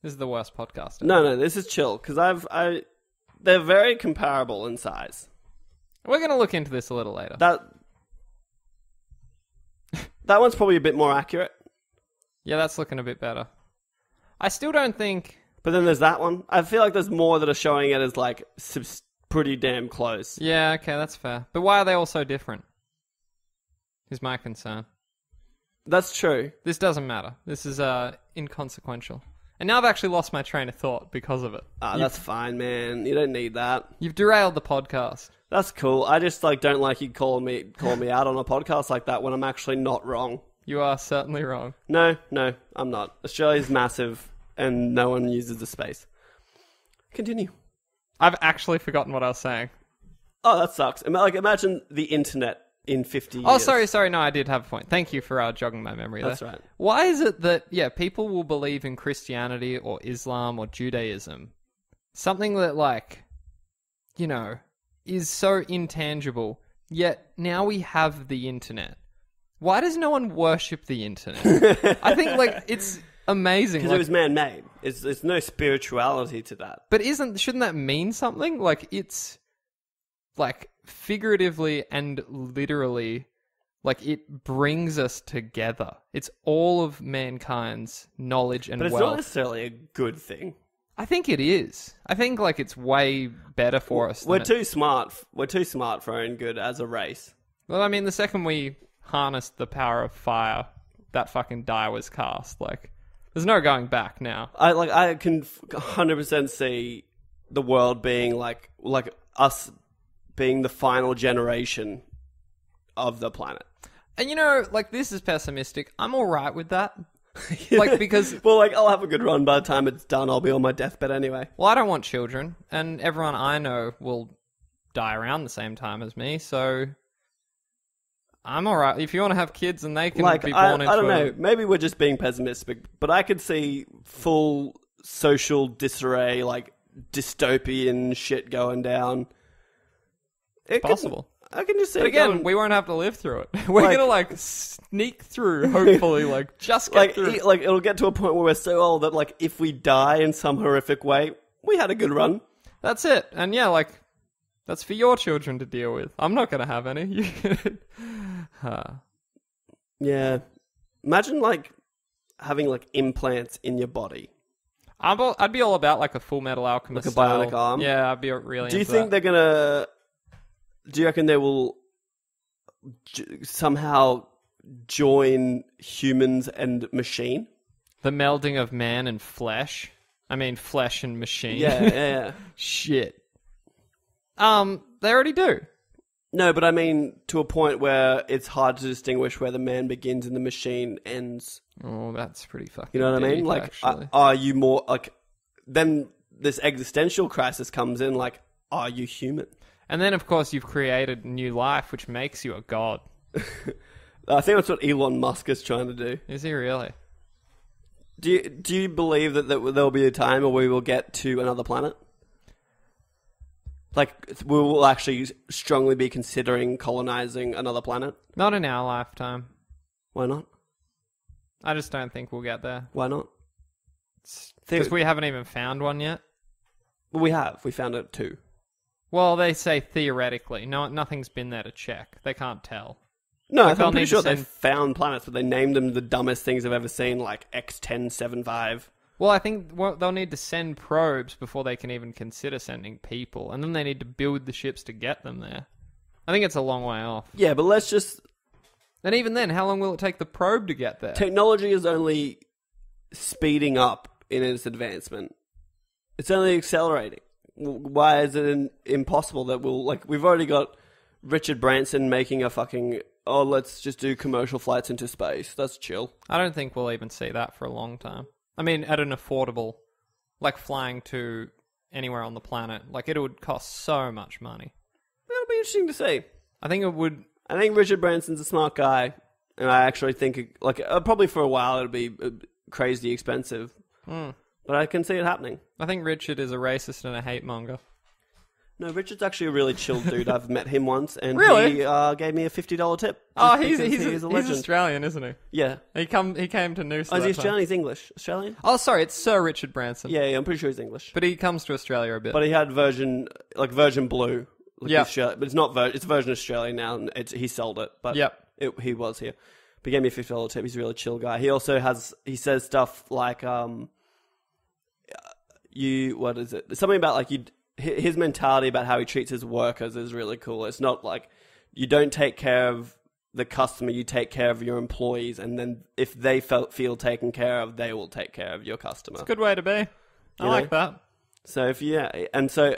This is the worst podcast ever. No, this is chill, because they're very comparable in size. We're going to look into this a little later. That one's probably a bit more accurate. Yeah, that's looking a bit better. I still don't think... But then there's that one. I feel like there's more that are showing it as, like, pretty damn close. Yeah, okay, that's fair. But why are they all so different? Is my concern. That's true. This doesn't matter. This is inconsequential. And now I've actually lost my train of thought because of it. That's fine, man. You don't need that. You've derailed the podcast. That's cool. I just don't like you calling me out on a podcast like that when I'm actually not wrong. You are certainly wrong. No, I'm not. Australia's massive and no one uses the space. Continue. I've actually forgotten what I was saying. Oh, that sucks. Imagine the internet in 50 years. Oh, sorry. No, I did have a point. Thank you for jogging my memory there. That's right. Why is it that, people will believe in Christianity or Islam or Judaism? Something that, is so intangible, yet now we have the internet. Why does no one worship the internet? I think, it's amazing. Because it was man-made. There's no spirituality to that. But shouldn't that mean something? It's... figuratively and literally, it brings us together. It's all of mankind's knowledge and wealth. But it's not necessarily a good thing. I think it is. I think, it's way better for us. We're too smart. We're too smart for our own good as a race. Well, I mean, the second we harnessed the power of fire, that fucking die was cast. There's no going back now. I can 100% see the world being like us being the final generation of the planet. And this is pessimistic. I'm all right with that. Because... Well, I'll have a good run by the time it's done. I'll be on my deathbed anyway. Well, I don't want children. And everyone I know will die around the same time as me, so... I'm all right. If you want to have kids and they can be born into... I don't know. Maybe we're just being pessimistic, but I could see full social disarray, dystopian shit going down. It's possible. I can just say... But again, we won't have to live through it. We're going to, sneak through, hopefully, just get through. It'll get to a point where we're so old that, if we die in some horrific way, we had a good run. That's it. And that's for your children to deal with. I'm not going to have any. Yeah. Imagine, having, implants in your body. I'd be all about, a Full Metal Alchemist a bionic arm? Yeah, I'd be really Do you into think that. they're going to... Do you reckon they will somehow join humans and machine? The melding of man and flesh? I mean, flesh and machine. Yeah. Shit. They already do. No, but I mean to a point where it's hard to distinguish where the man begins and the machine ends. Oh, that's pretty fucking You know what deep, I mean? Are you more... then this existential crisis comes in, are you human? And then, of course, you've created new life, which makes you a god. I think that's what Elon Musk is trying to do. Is he really? Do you believe that there'll be a time where we will get to another planet? We will actually strongly be considering colonizing another planet? Not in our lifetime. Why not? I just don't think we'll get there. Why not? Because we haven't even found one yet. Well, we have. We found it too. Well, they say theoretically. No, nothing's been there to check. They can't tell. No, I'm pretty sure they found planets, but they named them the dumbest things I've ever seen, like X1075. Well, I think they'll need to send probes before they can even consider sending people. And then they need to build the ships to get them there. I think it's a long way off. Yeah, but let's just... And even then, how long will it take the probe to get there? Technology is only speeding up in its advancement. It's only accelerating. Why is it impossible that we've already got Richard Branson making a fucking, let's just do commercial flights into space. That's chill. I don't think we'll even see that for a long time. I mean, at an affordable, flying to anywhere on the planet, it would cost so much money. That'll be interesting to see. I think it would. I think Richard Branson's a smart guy, and I actually think, probably for a while it'll be crazy expensive. But I can see it happening. I think Richard is a racist and a hate monger. No, Richard's actually a really chill dude. I've met him once, and Really? he gave me a $50 tip. Oh, He's a he's legend. Australian, isn't he? Yeah. He came to Noosa. Oh, is he that time. Australian? He's English. Australian? Oh, sorry, it's Sir Richard Branson. Yeah, I'm pretty sure he's English. But he comes to Australia a bit. But he had version blue. Like Yeah. but it's not it's version Australia now, and he sold it. But he was here. But he gave me a $50 tip. He's a really chill guy. He also says stuff like, what is it? Something about like his mentality about how he treats his workers is really cool. It's not like you don't take care of the customer, you take care of your employees, and then if they feel taken care of, they will take care of your customer. It's a good way to be. I like that. So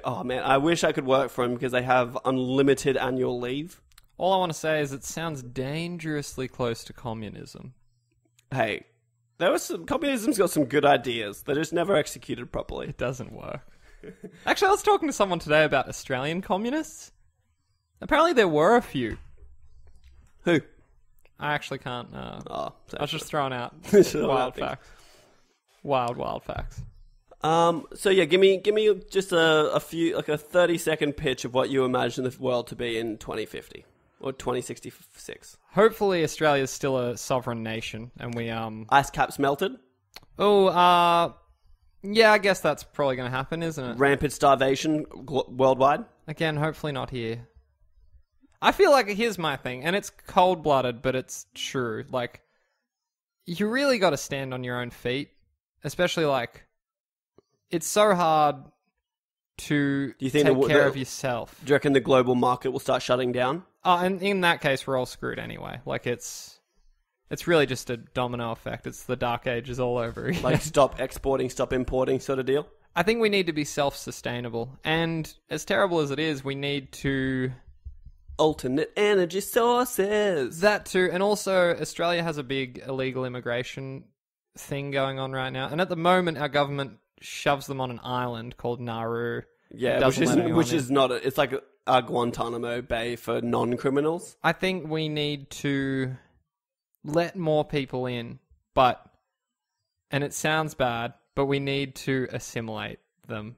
oh man, I wish I could work for him because they have unlimited annual leave. All I want to say is it sounds dangerously close to communism. Hey, communism's got some good ideas. They're just never executed properly. It doesn't work. Actually, I was talking to someone today about Australian communists. Apparently there were a few. Who? I actually can't. I was just throwing out wild facts. Wild facts. So yeah, give me just a few, like a 30-second pitch of what you imagine the world to be in 2050 or 2066. Hopefully, Australia's still a sovereign nation, and we ice caps melted. Yeah, I guess that's probably going to happen, isn't it? Rampant starvation worldwide. Again, hopefully not here. I feel like here's my thing, and it's cold-blooded, but it's true. Like, you really got to stand on your own feet, especially like. It's so hard to take care of yourself. Do you reckon the global market will start shutting down? And in that case, we're all screwed anyway. Like, it's really just a domino effect. It's the dark ages all over again. Like, stop exporting, stop importing sort of deal? I think we need to be self-sustainable. And as terrible as it is, we need to... Alternate energy sources. That too. And also, Australia has a big illegal immigration thing going on right now. And at the moment, our government shoves them on an island called Nauru. Yeah, which is not... It's like a Guantanamo Bay for non-criminals. I think we need to let more people in, and it sounds bad, but we need to assimilate them.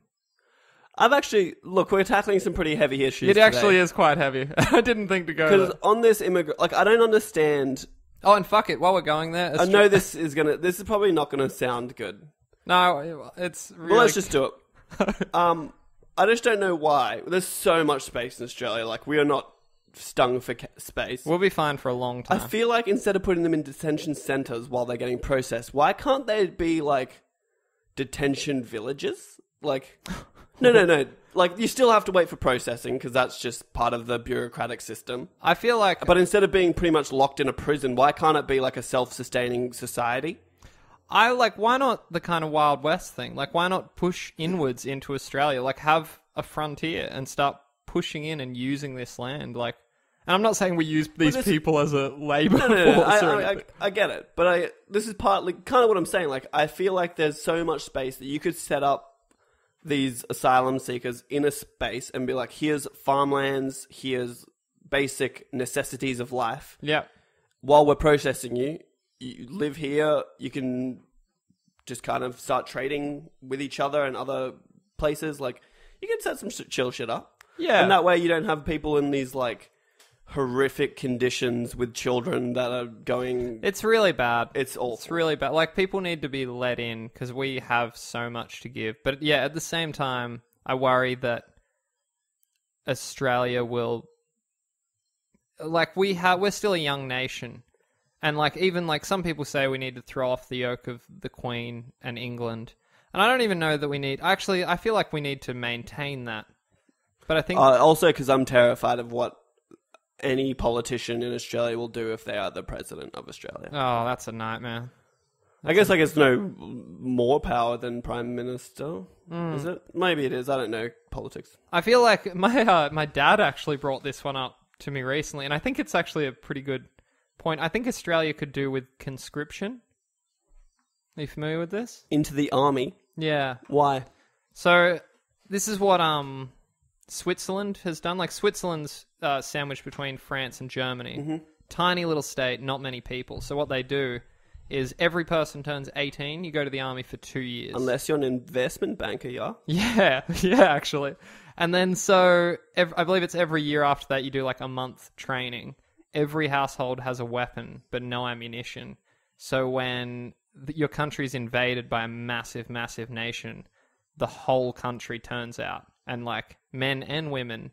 We're tackling some pretty heavy issues today. Actually is quite heavy. I didn't think to go there. Because on this I don't understand... Oh, and fuck it, while we're going there... I know this is probably not gonna sound good. No, it's really... Well, let's just do it. I just don't know why. There's so much space in Australia. Like, we are not stung for space. We'll be fine for a long time. I feel like instead of putting them in detention centres while they're getting processed, why can't they be, like, detention villages? Like, no. Like, you still have to wait for processing because that's just part of the bureaucratic system. I feel like... But instead of being pretty much locked in a prison, why can't it be, like, a self-sustaining society? Why not the kind of Wild West thing? Like, why not push inwards into Australia? Like, have a frontier and start pushing in and using this land. Like, and I'm not saying we use these people as a labour force or anything. I get it. But this is partly kind of what I'm saying. Like, I feel like there's so much space that you could set up these asylum seekers in a space and be like, here's farmlands, here's basic necessities of life. Yeah. While we're processing you live here, you can just kind of start trading with each other and other places. Like, you can set some chill shit up. Yeah. And that way you don't have people in these, like, horrific conditions with children that are going... It's really bad. It's awful. It's really bad. Like, people need to be let in because we have so much to give. But, yeah, at the same time, I worry that Australia will... Like, we're still a young nation. And, like, even, like, some people say we need to throw off the yoke of the Queen and England. And I don't even know that we need... Actually, I feel like we need to maintain that. But I think... also because I'm terrified of what any politician in Australia will do if they are the president of Australia. Oh, that's a nightmare. I guess it's no more power than Prime Minister, is it? Maybe it is. I don't know politics. I feel like my dad actually brought this one up to me recently, and I think it's actually a pretty good point. I think Australia could do with conscription. Are you familiar with this? Into the army? Yeah. Why? So, this is what Switzerland has done. Like, Switzerland's sandwiched between France and Germany. Mm-hmm. Tiny little state, not many people. So what they do is every person turns 18, you go to the army for 2 years. Unless you're an investment banker, yeah? Yeah, actually. And then I believe it's every year after that you do like a month training. Every household has a weapon, but no ammunition. So when your country's invaded by a massive, massive nation, the whole country turns out. And like men and women,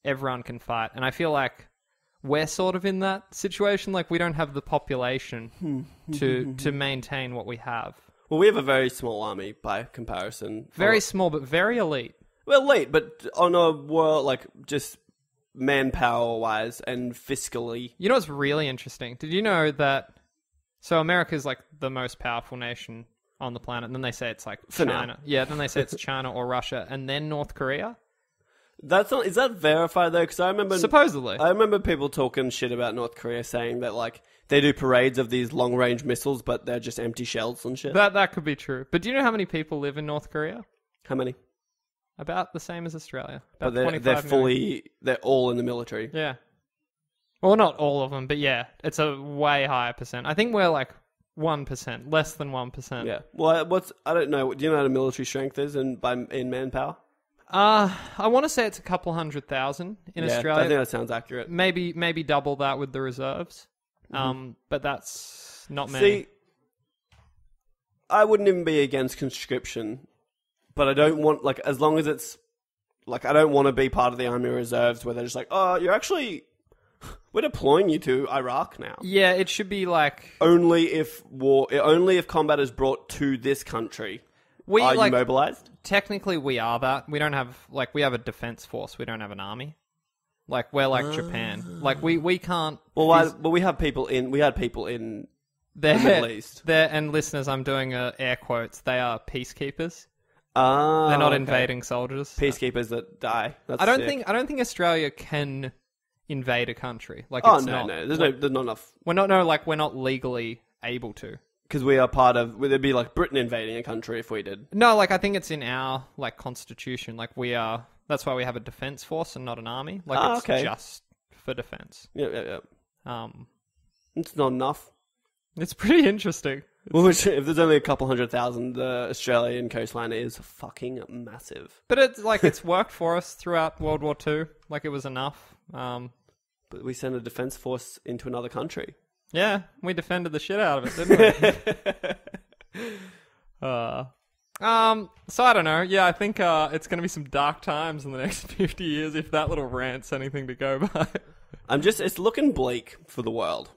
everyone can fight. And I feel like we're sort of in that situation. Like we don't have the population to maintain what we have. Well, we have a very small army by comparison. Very small, but very elite. Well, elite, but on a world, like, just manpower-wise and fiscally. You know what's really interesting? Did you know that... So America's like the most powerful nation on the planet, and then they say it's like China. Yeah, then they say it's China or Russia, and then North Korea. That's not... Is that verified, though? Because I remember... Supposedly. I remember people talking shit about North Korea, saying that, like, they do parades of these long-range missiles, but they're just empty shells and shit. That could be true. But do you know how many people live in North Korea? How many? About the same as Australia. But they're all in the military. Yeah. Well, not all of them, but yeah, it's a way higher percent. I think we're like 1%, less than 1%. Yeah. Well, I don't know. Do you know what a military strength is in manpower? I want to say it's a couple 100,000 in Australia. I think that sounds accurate. Maybe double that with the reserves. But that's not many. See, I wouldn't even be against conscription, but I don't want, like, as long as it's, like, I don't want to be part of the army reserves where they're just like, oh, we're deploying you to Iraq now. Yeah, it should be like... Only if combat is brought to this country are you mobilized? Technically, we are that. We don't have, like, we have a defense force. We don't have an army. Like, we're like Japan. Like, we can't... Well, we had people in the Middle East. And listeners, I'm doing air quotes. They are peacekeepers. They're not invading soldiers. Peacekeepers that die. That's I don't sick. think Australia can invade a country. Like, no. There's not enough. We're not legally able to. Because we are part of... It'd be like Britain invading a country if we did. No, like, I think it's in our, like, constitution. Like, we are... That's why we have a defense force and not an army. Like, it's just for defense. Yeah. It's not enough. It's pretty interesting. Well, if there's only a couple 100,000, the Australian coastline is fucking massive. But it's worked for us throughout World War II. Like, it was enough. But we sent a defense force into another country. Yeah, we defended the shit out of it, didn't we? So I don't know. Yeah, I think it's going to be some dark times in the next 50 years if that little rant's anything to go by. It's looking bleak for the world.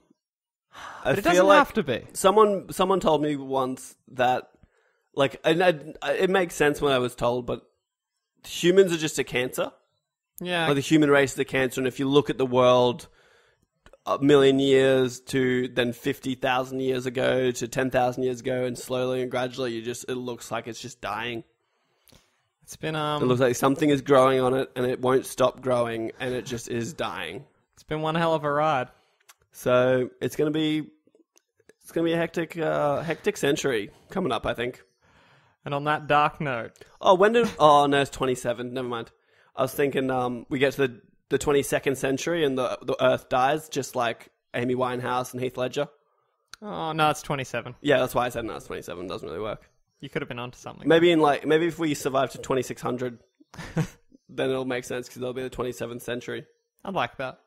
But it doesn't have to be. Someone told me once that, like, and it makes sense when I was told, but humans are just a cancer. Yeah. Like, the human race is a cancer, and if you look at the world a million years to then 50,000 years ago to 10,000 years ago, and slowly and gradually it looks like it's just dying. It's been It looks like something is growing on it, and it won't stop growing, and it just is dying. It's been one hell of a ride. So it's gonna be a hectic century coming up, I think. And on that dark note, oh no, it's 27. Never mind. I was thinking we get to the 22nd century and the Earth dies, just like Amy Winehouse and Heath Ledger. Oh no, it's 27. Yeah, that's why I said no, it's 27. It doesn't really work. You could have been onto something. Maybe if we survive to 2600, then it'll make sense because it'll be the 27th century. I'd like that.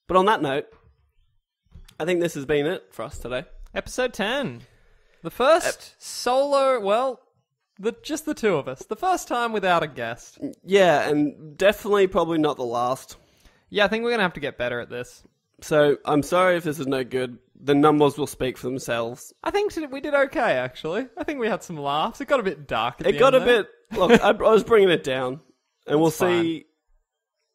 But on that note, I think this has been it for us today. Episode 10. The first solo, just the two of us. The first time without a guest. Yeah, and definitely probably not the last. Yeah, I think we're going to have to get better at this. So, I'm sorry if this is no good. The numbers will speak for themselves. I think we did okay, actually. I think we had some laughs. It got a bit dark at the end. It got a bit... Look, I was bringing it down. And we'll see...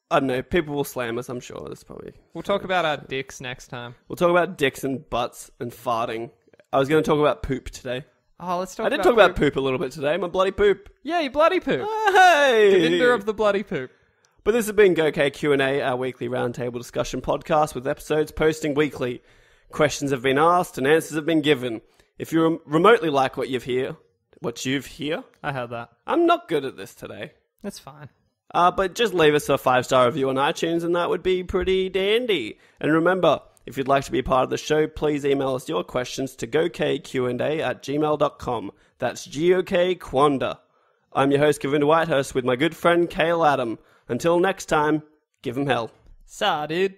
I don't know. People will slam us, I'm sure. That's probably... We'll talk about our dicks next time. We'll talk about dicks and butts and farting. I was going to talk about poop today. Oh, let's talk about I did talk about poop a little bit today. My bloody poop. Yeah, you bloody poop. Hey! Govinda of the bloody poop. But this has been GoK Q&A, our weekly roundtable discussion podcast with episodes posting weekly. Questions have been asked and answers have been given. If you remotely like what you've heard... I heard that. I'm not good at this today. That's fine. But just leave us a 5-star review on iTunes and that would be pretty dandy. And remember, If you'd like to be part of the show, please email us your questions to gokqanda@gmail.com. That's GOKQuanda. I'm your host, Govinda Whitehurst, with my good friend Khayl Adam. Until next time, give 'em hell. Sa, dude.